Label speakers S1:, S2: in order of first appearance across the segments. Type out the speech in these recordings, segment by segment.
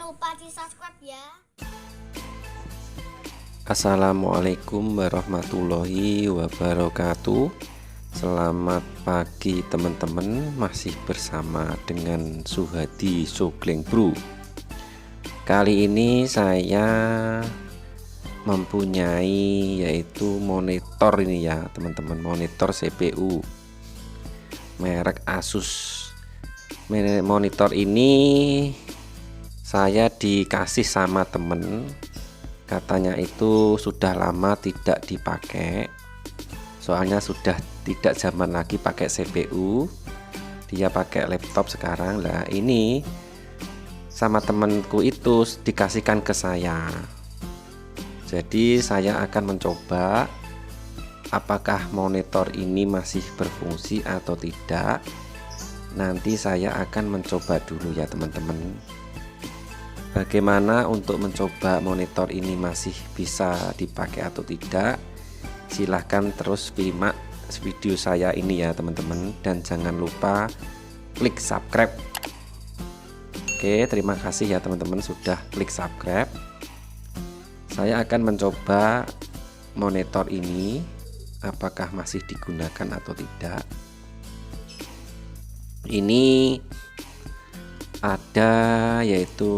S1: lupa di subscribe ya.
S2: Assalamualaikum warahmatullahi wabarakatuh. Selamat pagi teman-teman. Masih bersama dengan Suhadi Sugling Bro. Kali ini saya mempunyai yaitu monitor ini ya teman-teman, monitor CPU merek Asus. Monitor ini saya dikasih sama temen, katanya itu sudah lama tidak dipakai, soalnya sudah tidak zaman lagi pakai CPU, dia pakai laptop sekarang. Lah ini sama temenku itu dikasihkan ke saya, jadi saya akan mencoba apakah monitor ini masih berfungsi atau tidak. Nanti saya akan mencoba dulu ya teman-teman. Bagaimana untuk mencoba monitor ini masih bisa dipakai atau tidak, silahkan terus simak video saya ini ya teman-teman, dan jangan lupa klik subscribe. Oke, terima kasih ya teman-teman sudah klik subscribe. Saya akan mencoba monitor ini apakah masih digunakan atau tidak. Ini ada yaitu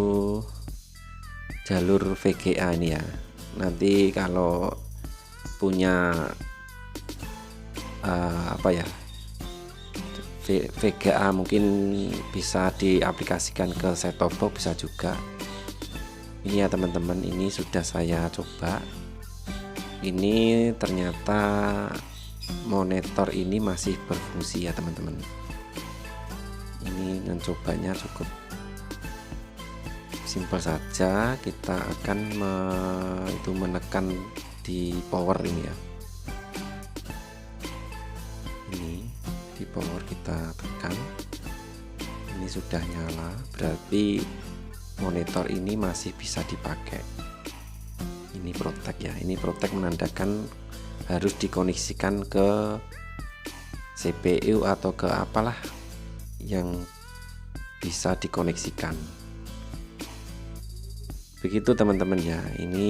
S2: jalur VGA ini ya. Nanti kalau punya VGA mungkin bisa diaplikasikan ke set-top box, bisa juga. Ini ya teman-teman, ini sudah saya coba. Ini ternyata monitor ini masih berfungsi ya teman-teman. Ini mencobanya cukup simpel saja. Kita akan menekan di power ini ya. Ini di power kita tekan. Ini sudah nyala, berarti monitor ini masih bisa dipakai. Ini protect ya. Ini protect menandakan harus dikoneksikan ke CPU atau ke apalah yang bisa dikoneksikan. Begitu teman-teman ya. Ini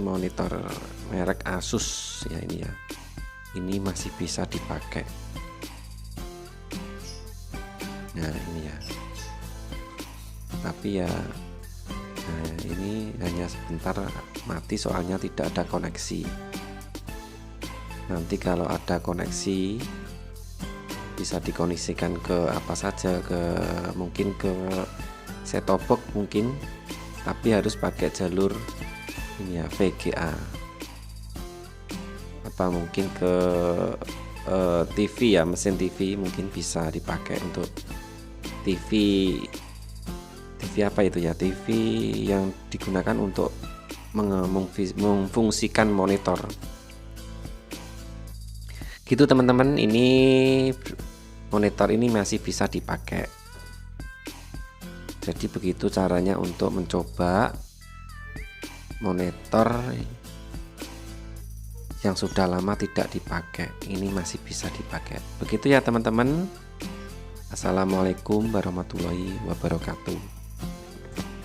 S2: monitor merek Asus ya ini ya. Ini masih bisa dipakai. Nah ini ya. Tapi ya, nah ini hanya sebentar mati soalnya tidak ada koneksi. Nanti kalau ada koneksi bisa dikoneksikan ke apa saja, ke mungkin ke set-top box mungkin, tapi harus pakai jalur ini ya, VGA, apa mungkin ke TV ya, mesin TV mungkin bisa dipakai untuk TV apa itu ya, TV yang digunakan untuk memfungsikan monitor. Gitu teman-teman, ini monitor ini masih bisa dipakai. Jadi begitu caranya untuk mencoba monitor yang sudah lama tidak dipakai, ini masih bisa dipakai. Begitu ya teman-teman. Assalamualaikum warahmatullahi wabarakatuh.